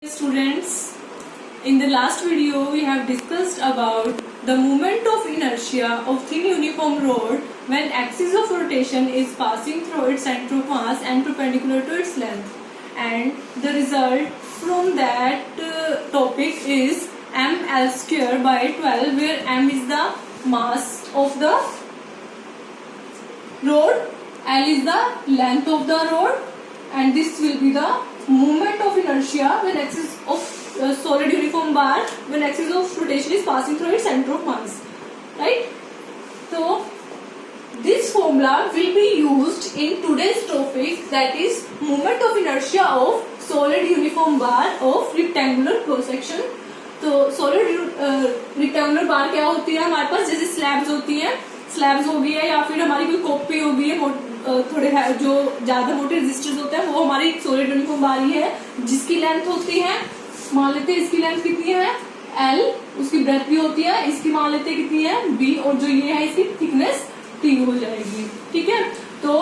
Students, in the last video we have discussed about the moment of inertia of thin uniform rod when axis of rotation is passing through its center of mass and perpendicular to its length, and the result from that topic is ml square by 12, where m is the mass of the rod, l is the length of the rod, and this will be the moment of inertia when axis of solid uniform bar when axis of rotation is passing through its center of mass, right? So this formula will be used in today's topic, that is moment of inertia of solid uniform bar of rectangular cross section. तो solid rectangular बार क्या होती है हमारे पास, जैसे slabs होती हैं, slabs हो गई है या फिर हमारी कोई कॉपी हो गई है, थोड़े जो ज्यादा मोटे रेजिस्टर्स होते हैं वो हमारी सॉलिड यूनिफॉर्म बार ही है, जिसकी लेंथ होती है, मान लेते हैं इसकी लेंथ कितनी है L, उसकी ब्रेथ भी होती है, इसकी मान लेते हैं कितनी है B, और जो ये है इसकी थिकनेस T हो जाएगी, ठीक है। तो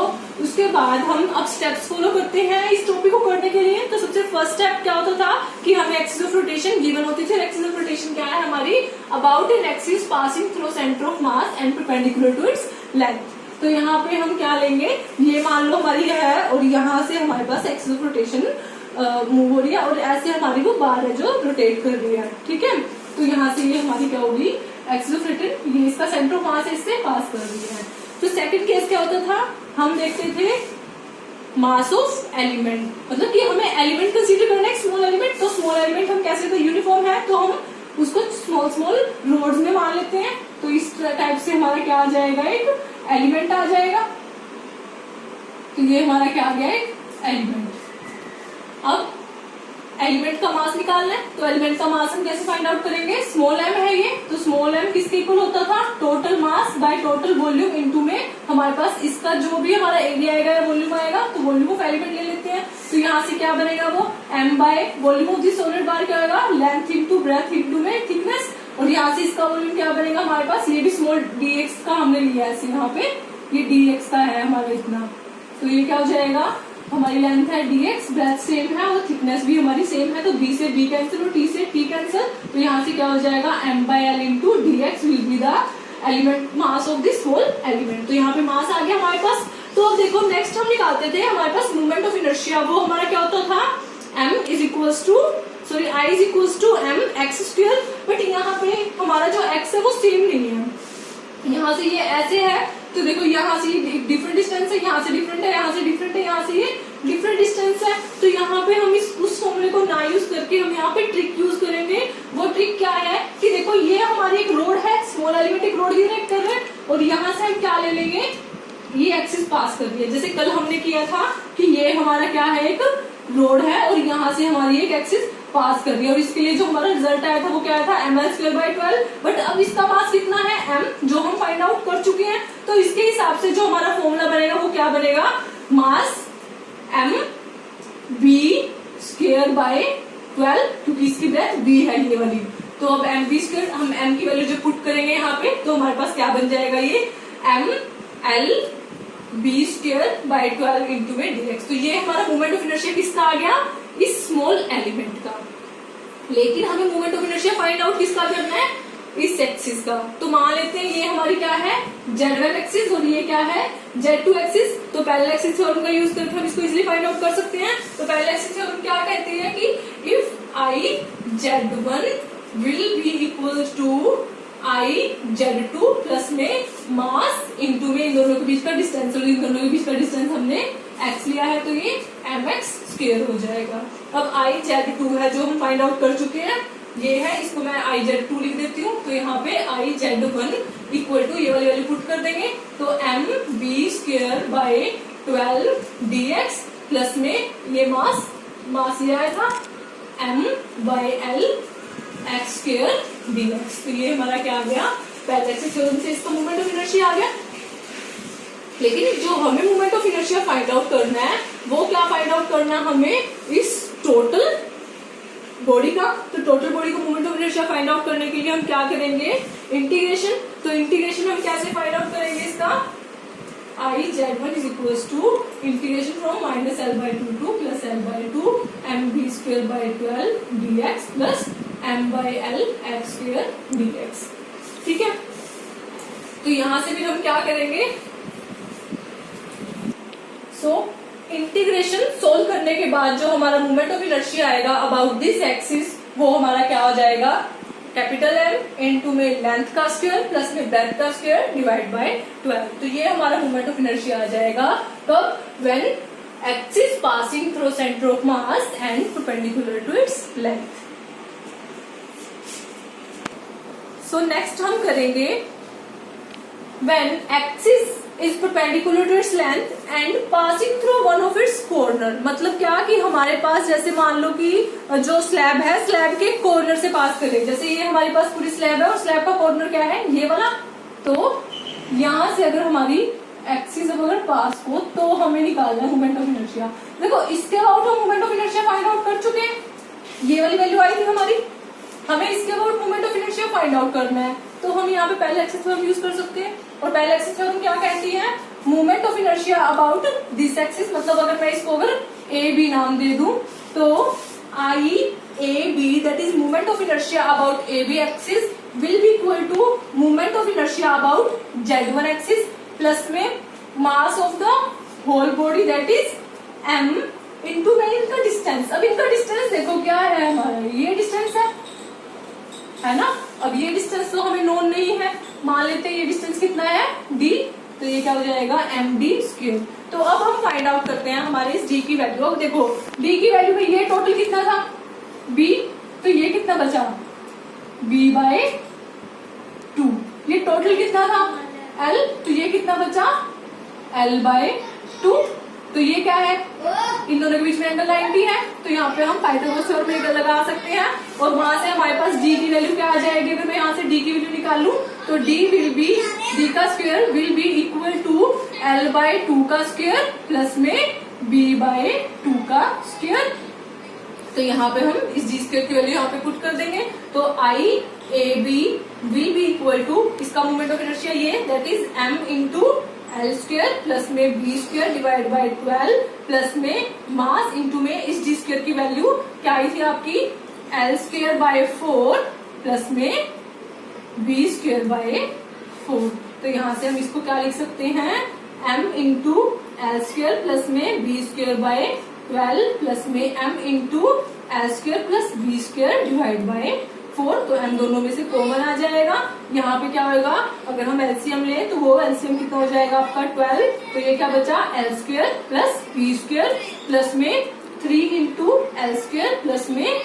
उसके बाद हम अब स्टेप्स फॉलो करते हैं इस टॉपिक को करने के लिए। तो सबसे फर्स्ट स्टेप क्या होता था कि हमें एक्सिस ऑफ रोटेशन गिवन होती थी। एक्सिस ऑफ रोटेशन क्या है हमारी, about an axis passing through centre of mass and perpendicular to its length. तो यहाँ पे हम क्या लेंगे, ये मान लो हमारी है और यहाँ से हमारे पास एक्सिस ऑफ रोटेशन मूव हो रही है और ऐसे हमारी वो बार है जो रोटेट कर रही है, ठीक है। तो यहाँ से ये हमारी क्या होगी, एक्सिस ऑफ रोटेशन, ये इसका सेंटर ऑफ मास इससे पास कर रही है। तो सेकंड केस क्या होता था, हम देखते थे मास ऑफ एलिमेंट, मतलब कि हमें एलिमेंट कंसीडर करना है, स्मॉल एलिमेंट। तो स्मॉल एलिमेंट हम कैसे, तो यूनिफॉर्म है तो हम उसको स्मॉल स्मॉल रोड्स में मान लेते हैं। तो इस टाइप से हमारा क्या आ जाएगा, एक एलिमेंट आ जाएगा। तो ये हमारा क्या आ गया, एक एलिमेंट। अब एलिमेंट का मास निकालना है, तो एलिमेंट का मास हम कैसे फाइंड आउट करेंगे, स्मॉल एम है ये, तो स्मॉल एम किसके इक्वल होता था, total mass by total volume into में हमारे पास इसका जो भी हमारा एरिया आएगा या वॉल्यूम आएगा, तो वॉल्यूम ऑफ एलिमेंट ले लेते हैं। तो यहाँ से क्या बनेगा, वो M by volume of this solid bar क्या होगा, लेंथ इनटू ब्रेथ इनटू में थिकनेस, और यहाँ से इसका वॉल्यूम क्या बनेगा हमारे पास, ये भी स्मॉल dx का हमने लिया है, यहाँ पे ये dx का है हमारा इतना। तो ये क्या हो जाएगा, हमारी लेंथ है dx, ब्रेथ सेम है और थिकनेस भी हमारी सेम है, तो b से b कैंसिल और t से t कैंसिल। तो यहाँ से क्या हो जाएगा, m by l into dx will be the element mass of this whole element. तो यहाँ पे मास आ गया हमारे पास। तो अब देखो नेक्स्ट हम निकालते थे हमारे पास मोमेंट ऑफ इनर्शिया, वो हमारा क्या होता था, m is equals to I is equals to m x square. But यहाँ पे हमारा जो x है वो सेम नहीं है, यहाँ से ये ऐसे है, तो देखो यहाँ से ये डिफरेंट डिस्टेंस है, यहाँ से डिफरेंट है, यहाँ से डिफरेंट है, यहाँ से ये डिफरेंट डिस्टेंस है। तो यहाँ पे हम उस फॉर्मूले को ना यूज करके हम यहाँ पे ट्रिक यूज करेंगे। वो ट्रिक क्या है कि देखो ये हमारी एक रोड है, स्मॉल एलिमेंट एक रोड डायरेक्ट कर रहे हैं, और यहाँ से हम क्या ले लेंगे, ये एक्सिस पास कर दिया, जैसे कल हमने किया था कि ये हमारा क्या है, एक रोड है और यहाँ से हमारी एक एक्सिस पास कर दिया, और इसके लिए जो हमारा रिजल्ट आया था वो क्या आया था, ml स्क्वायर बाय 12। बट अब इसका मास कितना है, m, जो हम फाइंड आउट कर चुके हैं। तो इसके हिसाब से जो हमारा फॉर्मूला बनेगा वो क्या बनेगा, मास m b स्क्वायर बाय 12, क्योंकि इसकी ब्रेथ b है ये वाली। तो अब m b स्क्वायर, हम m की वैल्यू जो पुट करेंगे यहाँ पे, तो हमारे पास क्या बन जाएगा, ये m l b square by 12 into में dx। तो ये हमारा मोमेंट ऑफ इनर्शिया किसका आ गया, इस स्मॉल एलिमेंट का। लेकिन हमें moment of inertia find out किसका करना है, इस एक्सिस का। तो मान लेते हैं ये हमारी क्या है, z1 एक्सिस और ये क्या है, z2 एक्सिस। तो पहले एक्सिस थ्योरम का यूज करके हम इसको इजीली फाइंड आउट कर सकते हैं। तो पहले एक्सिस थ्योरम क्या कहते हैं कि if i z1 will be equal to i z2 plus में मास इंटू में इन दोनों के बीच का डिस्टेंस, और इन दोनों के बीच का डिस्टेंस हमने x लिया है, तो ये mx स्क्वायर हो जाएगा। अब i z2 है जो हम फाइंड आउट कर चुके हैं, ये है, इसको मैं i z2 लिख देती हूँ। तो यहाँ पे i z1 इक्वल टू ये वाली वैल्यू पुट कर देंगे, तो m b square by 12 dx plus में ये मास ये आया था m by l x square dx। तो ये हमारा क्या आ गया, पहले से इसका मोमेंट ऑफ इनर्शिया आ गया। लेकिन जो हमें moment of inertia find out करना है वो क्या फाइंड आउट करना है हमें, इस टोटल बॉडी का। तो टोटल बॉडी को moment of inertia find out करने के लिए हम क्या करेंगे, इंटीग्रेशन। तो इंटीग्रेशन हम कैसे फाइंड आउट करेंगे इसका, I z1 is equals to integration from minus L by 2 to plus L by 2 mb² dx plus m/l x² dx। ठीक है, तो यहां से भी हम क्या करेंगे, इंटीग्रेशन सोल्व करने के बाद जो हमारा मोमेंट ऑफ इनर्शिया आएगा अबाउट दिस एक्सिस, वो हमारा क्या हो जाएगा, कैपिटल M इनटू में लेंथ का स्क्वायर प्लस में ब्रेथ का स्क्वायर डिवाइड बाय 12। तो ये हमारा मोमेंट ऑफ इनर्शिया आ जाएगा कब, when axis passing through centre of mass and perpendicular to its length. So next हम करेंगे when axis is perpendicular to its length and passing through one of its corner। मतलब क्या कि हमारे पास जैसे मान लो कि जो स्लैब है, स्लैब के कॉर्नर से पास करे, जैसे ये हमारे पास पूरी स्लैब है और स्लैब का कॉर्नर क्या है, ये वाला। तो यहाँ से अगर हमारी एक्सिस अगर पास हो तो हमें निकालना है मोमेंट ऑफ इनर्शिया। देखो इसके अबाउट हम moment of inertia find out कर चुके हैं, ये वाली वैल्यू आई थी हमारी, हमें इसके about moment of inertia find out करना है। तो हम यहाँ पे पहले एक्सिस थ्योरम यूज कर सकते हैं, और पहले एक्सिस थ्योरम क्या कहती है, moment of inertia about this axis. मतलब अगर मैं इसको अगर ए बी नाम दे दूं तो I A B that is moment of inertia about A B axis will be equal to moment of inertia about Z1 axis plus में mass of the whole body that is m into में इनका distance. अब इनका distance देखो क्या है हमारा, ये डिस्टेंस है ना। अब ये डिस्टेंस तो हमें नोन नहीं है, मान लेते हैं ये डिस्टेंस कितना है d, तो ये क्या हो जाएगा md²। तो अब हम फाइंड आउट करते हैं हमारे इस d की वैल्यू। अब देखो d की वैल्यू में ये टोटल कितना था b, तो ये कितना बचा b/2। ये टोटल कितना था l, तो ये कितना बचा l/2। तो ये क्या है, इन दोनों के बीच में एंगल 90 है, तो यहाँ पे हम पाइथागोरस थ्योरम लगा सकते हैं। और वहां से हमारे पास d की वैल्यू क्या आ जाएगी, अगर मैं यहाँ से d की वैल्यू निकाल लूं तो d का square will be equal to l/2 का स्क्वायर प्लस में b/2 का स्क्वायर। तो यहाँ पे हम इस d स्क्वायर की वैल्यू यहाँ पे पुट कर देंगे, तो I A B will be equal to, इसका मोमेंट ऑफ इनर्शिया ये that is m into l² plus में b² डिवाइड बाय 12 प्लस में मास इंटू में इस d² की वैल्यू क्या आई थी आपकी l²/4 प्लस में b²/4। तो यहाँ से हम इसको क्या लिख सकते हैं, m इंटू l² प्लस में b²/12 प्लस में m into l² plus b² divide by 4। तो m दोनों में से कॉमन आ जाएगा, यहाँ पे क्या होगा, अगर हम एलसीएम लें तो वो एलसीएम कितना हो जाएगा आपका 12। तो ये क्या बचा l² प्लस b² प्लस में 3 इंटू l² प्लस में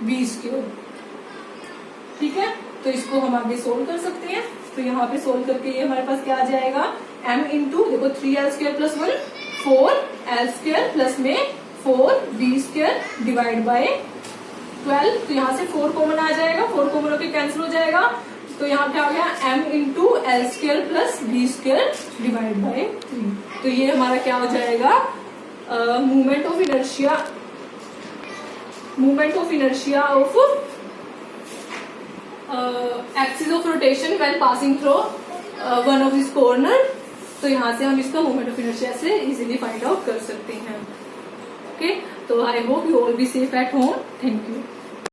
b²। ठीक है, तो इसको हम आगे सोल्व कर सकते हैं। तो यहाँ पे सोल्व करके ये हमारे पास क्या आ जाएगा, m इंटू देखो 3l² प्लस 1 4l² प्लस में 4b² डिवाइड बाय 12। तो यहाँ से 4 कॉमन आ जाएगा, 4 कॉमन होकर कैंसिल हो जाएगा। तो यहाँ क्या हो गया m into l² plus b² divide by 3। तो ये हमारा क्या हो जाएगा, moment of inertia of axis of rotation when passing through one of this corner. तो यहाँ से हम इसका मोमेंट ऑफ इनर्शिया से इजीली फाइंड आउट कर सकते हैं। ओके, तो I hope you all be safe at home. Thank you.